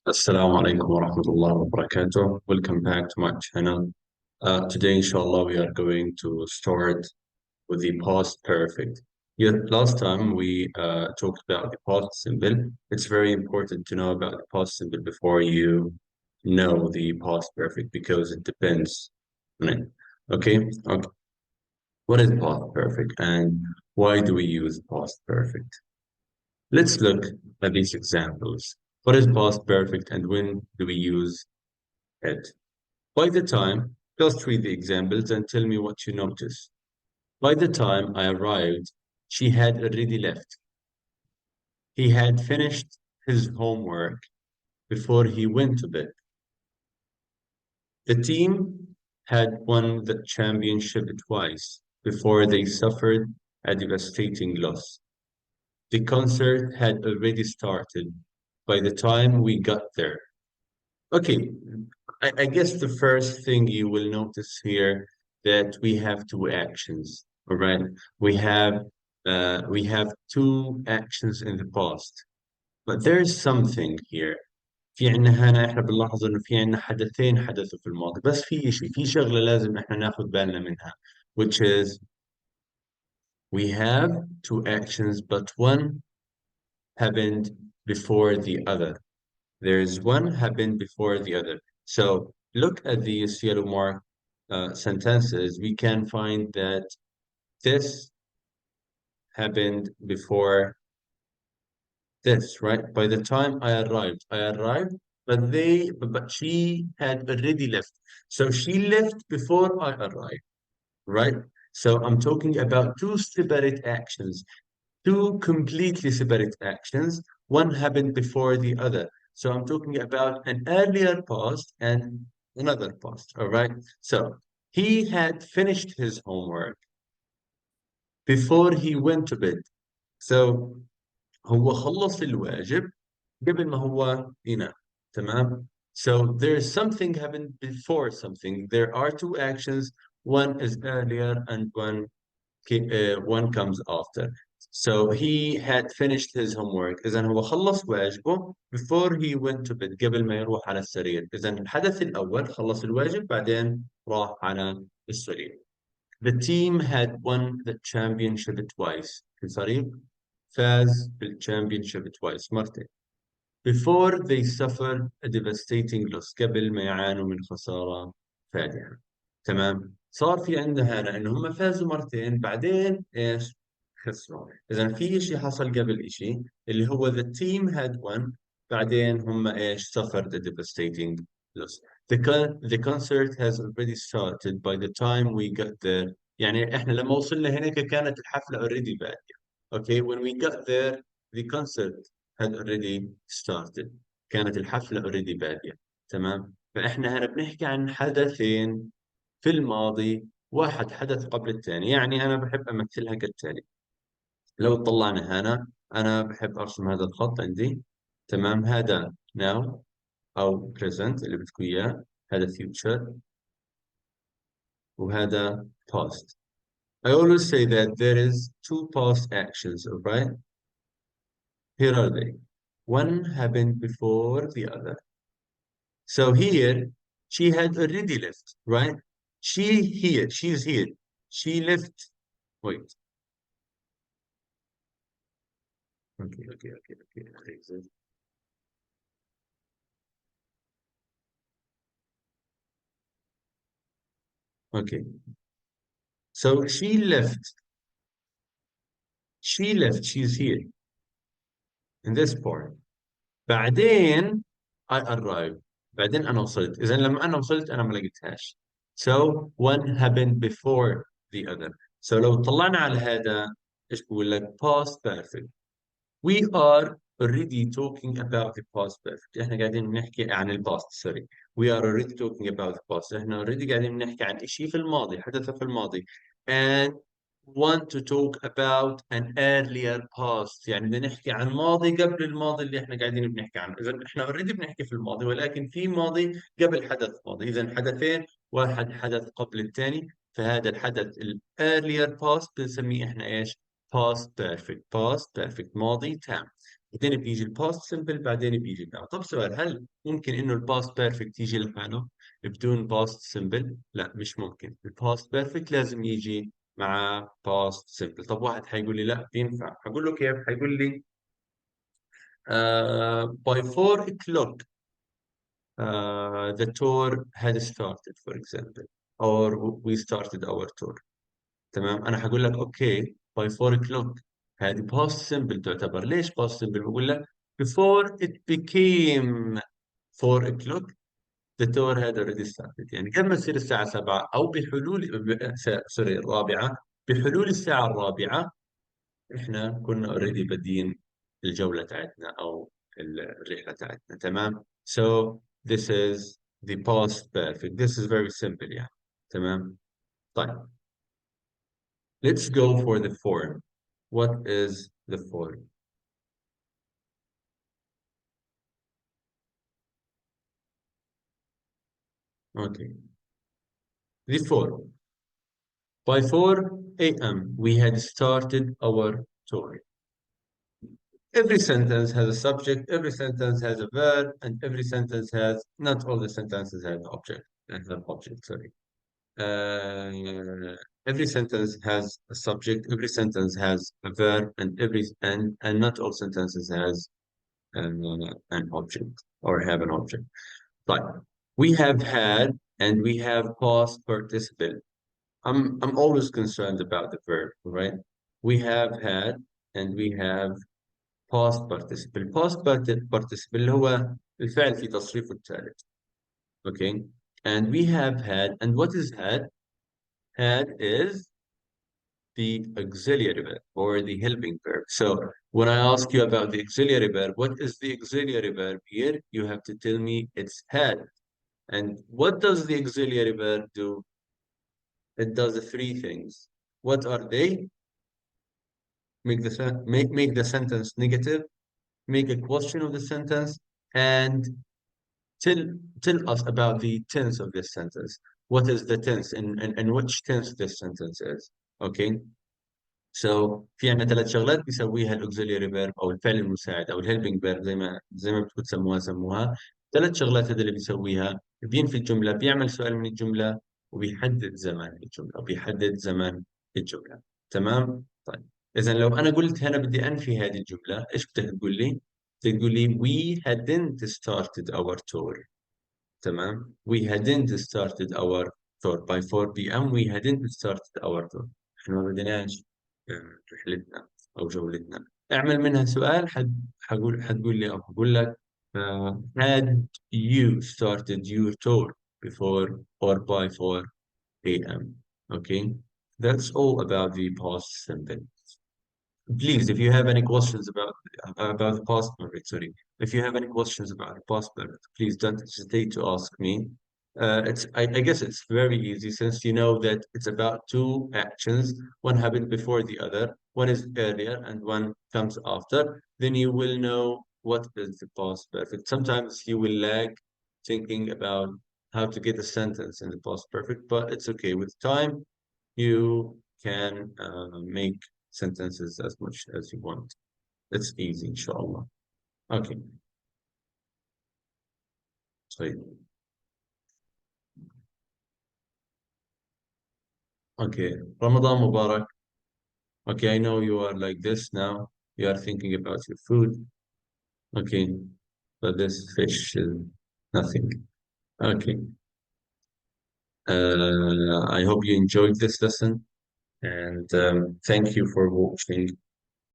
Assalamu alaikum wa rahmatullahi wa barakatuh. Welcome back to my channel. Today, inshallah, we are going to start with the past perfect. Yeah, last time we talked about the past simple. It's very important to know about the past simple before you know the past perfect because it depends on it. Okay? Okay. What is past perfect and why do we use past perfect? Let's look at these examples. What is past perfect and when do we use it? By the time, just read the examples and tell me what you notice. By the time I arrived, she had already left. He had finished his homework before he went to bed. The team had won the championship twice before they suffered a devastating loss. The concert had already started by the time we got there. Okay, I guess the first thing you will notice here that we have two actions, all right? We have two actions in the past, but there's something here. في عنا هنا احنا بنلاحظ انه في عنا حدثين حدثوا في الماضي بس في شغلة لازم احنا ناخد بالنا منها which is we have two actions but one happened before the other. There's one happened before the other. So look at these yellow mark sentences. We can find that this happened before this, right? By the time I arrived, but she had already left. So she left before I arrived, right? So I'm talking about two separate actions, two completely separate actions. One happened before the other. So I'm talking about an earlier past and another past. All right. So he had finished his homework before he went to bed. So هو خلص الواجب قبل ما هو ينام. تمام. So there's something happened before something. There are two actions. One is earlier and one comes after. So he had finished his homework. إذا هو خلص واجبه before he went to bed قبل ما يروح على السرير. إذا الحدث الأول خلص الواجب بعدين راح على السرير. The team had won the championship twice. الفريق فاز بالchampionship twice مرتين. Before they suffered a devastating loss قبل ما يعانوا من خسارة فادحة. تمام. صار في عندنا هنا انه هم فازوا مرتين بعدين ايش خسروا. اذا في شيء حصل قبل شيء اللي هو the team had won بعدين هم ايش suffered a devastating loss. The concert has already started by the time we got there. يعني احنا لما وصلنا هناك كانت الحفلة already بادية. Okay, when we got there the concert had already started. كانت الحفلة already بادية. تمام. فاحنا هنا بنحكي عن حدثين في الماضي، واحد حدث قبل الثاني. يعني أنا بحب أمثلها كالتالي. لو طلعنا هنا أنا بحب أرسم هذا الخط عندي. تمام. هذا now أو present اللي بدكم إياه، هذا future وهذا past. I always say that there is two past actions, alright? Here are they. One happened before the other. So here, she had already left, right? She's here. She left. Wait. Okay. Okay. So she left. She left. She's here in this part. بعدين I arrived. بعدين أنا وصلت. إذا لما أنا وصلت أنا ما لقيتهاش. So one happened before the other. So لو طلعنا على هذا إيش بقول لك past perfect. We are already talking about the past perfect. احنا قاعدين نحكي عن الباست سوري. We are already talking about the past. احنا already قاعدين نحكي عن شيء في الماضي حدث في الماضي. And want to talk about an earlier past. يعني بدنا نحكي عن ماضي قبل الماضي اللي احنا قاعدين بنحكي عنه. إذا احنا already بنحكي في الماضي ولكن في ماضي قبل حدث ماضي. إذا حدثين، واحد حدث قبل الثاني. فهذا الحدث ال earlier past بنسميه احنا ايش؟ past perfect ماضي تام. بعدين بيجي الباست سمبل، بعدين بيجي الناو. طب سؤال، هل ممكن انه الباست بيرفكت يجي لحاله بدون باست سمبل؟ لا مش ممكن. الباست بيرفكت لازم يجي مع باست سمبل. طب واحد حيقول لي لا بينفع، حقول له كيف؟ حيقول لي by 4 o'clock the tour had started for example, or we started our tour. تمام، انا حقول لك اوكي باي 4 o'clock. هذه باست سمبل تعتبر. ليش باست سمبل؟ بقول لك before it became 4 o'clock the tour had already started. يعني قبل ما تصير الساعة 7 او بحلول سوري الرابعة، بحلول الساعة الرابعة احنا كنا already بادين الجولة تاعتنا او الرحلة تاعتنا. تمام. so this is the past perfect. this is very simple يعني. تمام. طيب let's go for the form. What is the form? Okay. The form. By 4 a.m., we had started our tour. Every sentence has a subject, every sentence has a verb, and every sentence has, not all the sentences have object, have object, sorry. Every sentence has a subject, every sentence has a verb, and not all sentences has an object or have an object. But we have had and we have past participle. I'm always concerned about the verb, right? We have had and we have past participle. Participle اللي هو الفعل في تصريفه الثالث. Okay. And we have had, and what is had? Had is the auxiliary verb or the helping verb. So when I ask you about the auxiliary verb, what is the auxiliary verb here? You have to tell me it's had. And what does the auxiliary verb do? It does three things. What are they? Make the sentence negative, make a question of the sentence, and tell tell us about the tense of this sentence. What is the tense and which tense this sentence is? Okay. So في عندنا ثلاث شغلات بيسويها الاوكسيلياري فيرب او الفعل المساعد او الهيلبنج فيرب، زي ما بتكون سموها سموها. ثلاث شغلات هذه اللي بيسويها: بينفي الجمله، بيعمل سؤال من الجمله، وبيحدد زمان الجمله، وبيحدد زمان الجمله. تمام. طيب اذا لو انا قلت هنا بدي انفي هذه الجمله، ايش بدك تقول لي؟ بدك تقول لي we hadn't started our tour. تمام. we hadn't started our tour by 4 p.m. we hadn't started our tour. احنا ما بديناش رحلتنا او جولتنا. اعمل منها سؤال. حتقول لي او هقول لك had you started your tour before or by 4 a.m. Okay, that's all about the past simple. Please, if you have any questions about the past perfect, sorry, if you have any questions about the past perfect, please don't hesitate to ask me. I guess it's very easy since you know that it's about two actions. One happened before the other, one is earlier and one comes after. Then you will know what is the past perfect. Sometimes you will lag thinking about how to get a sentence in the past perfect, but it's okay. With time, you can make sentences as much as you want. It's easy, inshallah. Okay, so okay, Ramadan Mubarak. Okay, I know you are like this now. You are thinking about your food. Okay, but this fish is nothing. Okay. I hope you enjoyed this lesson and thank you for watching.